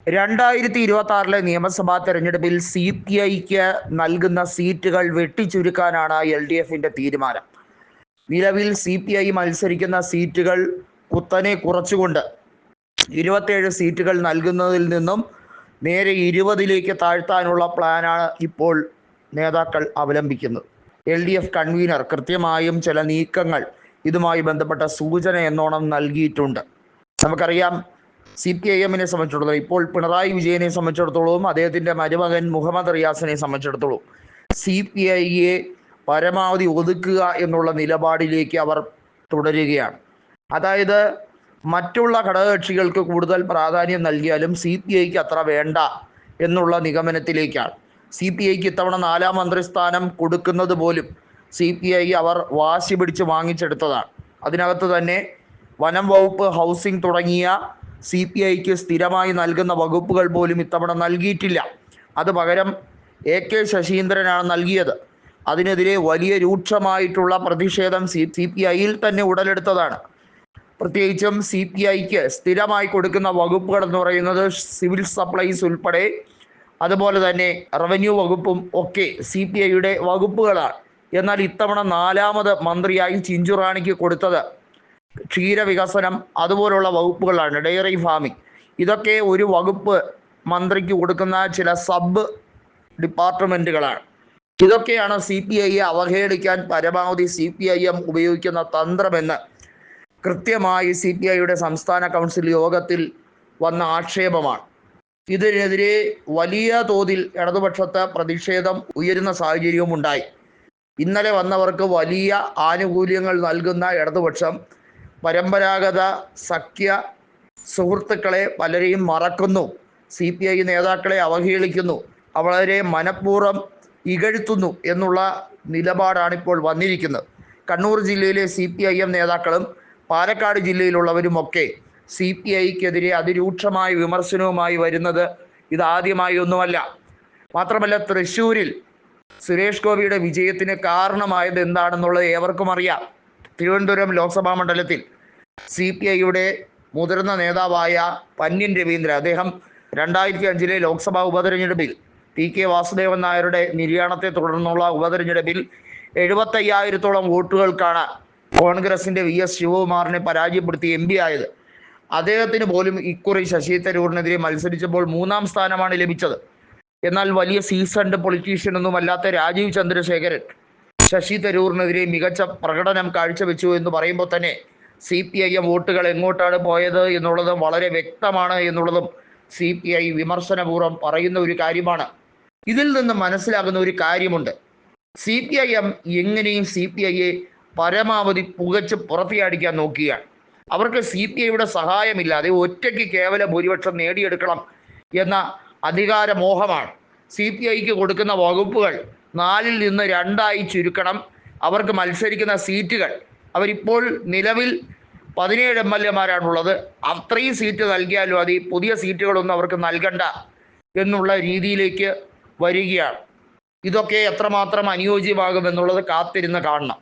2026 നിയമസഭാ തെരഞ്ഞെടുപ്പിൽ CPIക്ക് നൽകുന്ന സീറ്റുകൾ വെട്ടിച്ചുരുക്കാനാണ് LDFിന്റെ തീരുമാനം. നിലവിൽ CPI മത്സരിക്കുന്ന സീറ്റുകൾ കുത്തനെ കുറച്ചുകൊണ്ട് 27 സീറ്റുകൾ നൽകുന്നതിൽ നിന്നും നേരെ 20ലേക്ക് താഴ്ത്താനുള്ള പ്ലാനാണ് ഇപ്പോൾ നേതാക്കൾ അവലംബിക്കുന്നത്. LDF കൺവീനർ കൃത്യമായും ചില നീക്കങ്ങൾ ഇതുമായി ബന്ധപ്പെട്ട സൂചന എന്നോണം നൽകിയിട്ടുണ്ട്. നമുക്കറിയാം, CPIഎമ്മിനെ സംബന്ധിച്ചിടത്തോളം, ഇപ്പോൾ പിണറായി വിജയനെ സംബന്ധിച്ചിടത്തോളം, അദ്ദേഹത്തിൻ്റെ മരുമകൻ മുഹമ്മദ് റിയാസിനെ സംബന്ധിച്ചിടത്തോളം CPIയെ പരമാവധി ഒതുക്കുക എന്നുള്ള നിലപാടിലേക്ക് അവർ തുടരുകയാണ്. അതായത് മറ്റുള്ള ഘടകകക്ഷികൾക്ക് കൂടുതൽ പ്രാധാന്യം നൽകിയാലും CPIക്ക് അത്ര വേണ്ട എന്നുള്ള നിഗമനത്തിലേക്കാണ്. CPIക്ക് ഇത്തവണ 4ാം മന്ത്രിസ്ഥാനം കൊടുക്കുന്നത് പോലും CPI അവർ വാശി പിടിച്ച് വാങ്ങിച്ചെടുത്തതാണ്. അതിനകത്ത് തന്നെ വനം വകുപ്പ്, ഹൗസിംഗ് തുടങ്ങിയ CPIക്ക് സ്ഥിരമായി നൽകുന്ന വകുപ്പുകൾ പോലും ഇത്തവണ നൽകിയിട്ടില്ല. അത് പകരം AK ശശീന്ദ്രനാണ് നൽകിയത്. അതിനെതിരെ വലിയ രൂക്ഷമായിട്ടുള്ള പ്രതിഷേധം CPIയിൽ തന്നെ ഉടലെടുത്തതാണ്. പ്രത്യേകിച്ചും CPIക്ക് സ്ഥിരമായി കൊടുക്കുന്ന വകുപ്പുകൾ എന്ന് പറയുന്നത് സിവിൽ സപ്ലൈസ് ഉൾപ്പെടെ, അതുപോലെ തന്നെ റവന്യൂ വകുപ്പും ഒക്കെ CPIയുടെ വകുപ്പുകളാണ്. എന്നാൽ ഇത്തവണ 4ാമത് മന്ത്രിയായി ചിഞ്ചുറാണിക്ക് കൊടുത്തത് ക്ഷീരവികസനം, അതുപോലുള്ള വകുപ്പുകളാണ്. ഡയറി ഫാമിംഗ്, ഇതൊക്കെ ഒരു വകുപ്പ് മന്ത്രിക്ക് കൊടുക്കുന്ന ചില സബ് ഡിപ്പാർട്ട്മെൻറ്റുകളാണ്. ഇതൊക്കെയാണ് CPIയെ അവഹേളിക്കാൻ പരമാവധി CPIഎം ഉപയോഗിക്കുന്ന തന്ത്രമെന്ന് കൃത്യമായി CPIയുടെ സംസ്ഥാന കൗൺസിൽ യോഗത്തിൽ വന്ന ആക്ഷേപമാണ്. ഇതിനെതിരെ വലിയ തോതിൽ ഇടതുപക്ഷത്ത് പ്രതിഷേധം ഉയരുന്ന സാഹചര്യവും ഉണ്ടായി. ഇന്നലെ വന്നവർക്ക് വലിയ ആനുകൂല്യങ്ങൾ നൽകുന്ന ഇടതുപക്ഷം പരമ്പരാഗത സഖ്യ സുഹൃത്തുക്കളെ പലരെയും മറക്കുന്നു, CPI നേതാക്കളെ അവഹേളിക്കുന്നു, വളരെ മനഃപൂർവ്വം ഇകഴ്ത്തുന്നു എന്നുള്ള നിലപാടാണ് ഇപ്പോൾ വന്നിരിക്കുന്നത്. കണ്ണൂർ ജില്ലയിലെ CPIഎം നേതാക്കളും പാലക്കാട് ജില്ലയിലുള്ളവരുമൊക്കെ CPIക്കെതിരെ അതിരൂക്ഷമായ വിമർശനവുമായി വരുന്നത് ഇതാദ്യമായി ഒന്നുമല്ല. മാത്രമല്ല, തൃശ്ശൂരിൽ സുരേഷ് ഗോപിയുടെ വിജയത്തിന് കാരണമായത് എന്താണെന്നുള്ളത് ഏവർക്കും അറിയാം. തിരുവനന്തപുരം ലോക്സഭാ മണ്ഡലത്തിൽ CPIയുടെ മുതിർന്ന നേതാവായ പന്ന്യൻ രവീന്ദ്രൻ, അദ്ദേഹം 2005 ലോക്സഭാ ഉപതെരഞ്ഞെടുപ്പിൽ PK വാസുദേവൻ നായരുടെ നിര്യാണത്തെ തുടർന്നുള്ള ഉപതെരഞ്ഞെടുപ്പിൽ 75,000-ഓളം വോട്ടുകൾക്കാണ് കോൺഗ്രസിൻ്റെ VS ശിവകുമാറിനെ പരാജയപ്പെടുത്തി MP ആയത്. അദ്ദേഹത്തിന് പോലും ഇക്കുറി ശശി തരൂരിനെതിരെ മത്സരിച്ചപ്പോൾ 3ാം സ്ഥാനമാണ് ലഭിച്ചത്. എന്നാൽ വലിയ സീസൺഡ് പൊളിറ്റീഷ്യനൊന്നുമല്ലാത്ത രാജീവ് ചന്ദ്രശേഖരൻ ശശി തരൂരിനെതിരെ മികച്ച പ്രകടനം കാഴ്ചവെച്ചു എന്ന് പറയുമ്പോൾ തന്നെ CPIഎം വോട്ടുകൾ എങ്ങോട്ടാണ് പോയത് എന്നുള്ളത് വളരെ വ്യക്തമാണ് എന്നുള്ളതും CPI വിമർശനപൂർവ്വം പറയുന്ന ഒരു കാര്യമാണ്. ഇതിൽ നിന്ന് മനസ്സിലാകുന്ന ഒരു കാര്യമുണ്ട്, CPIഎം എങ്ങനെയും CPIയെ പരമാവധി പുകച്ച് പുറത്തിയടിക്കാൻ നോക്കുകയാണ്. അവർക്ക് CPIയുടെ സഹായമില്ലാതെ ഒറ്റയ്ക്ക് കേവല ഭൂരിപക്ഷം നേടിയെടുക്കണം എന്ന അധികാരമോഹമാണ്. CPIക്ക് കൊടുക്കുന്ന വകുപ്പുകൾ 4ൽ നിന്ന് 2ആയി ചുരുക്കണം. അവർക്ക് മത്സരിക്കുന്ന സീറ്റുകൾ, അവരിപ്പോൾ നിലവിൽ 17 MLAമാരാണുള്ളത്. അത്രയും സീറ്റ് നൽകിയാലും അത് പുതിയ സീറ്റുകളൊന്നും അവർക്ക് നൽകണ്ട എന്നുള്ള രീതിയിലേക്ക് വരികയാണ്. ഇതൊക്കെ എത്രമാത്രം അനുയോജ്യമാകുമെന്നുള്ളത് കാത്തിരുന്ന് കാണണം.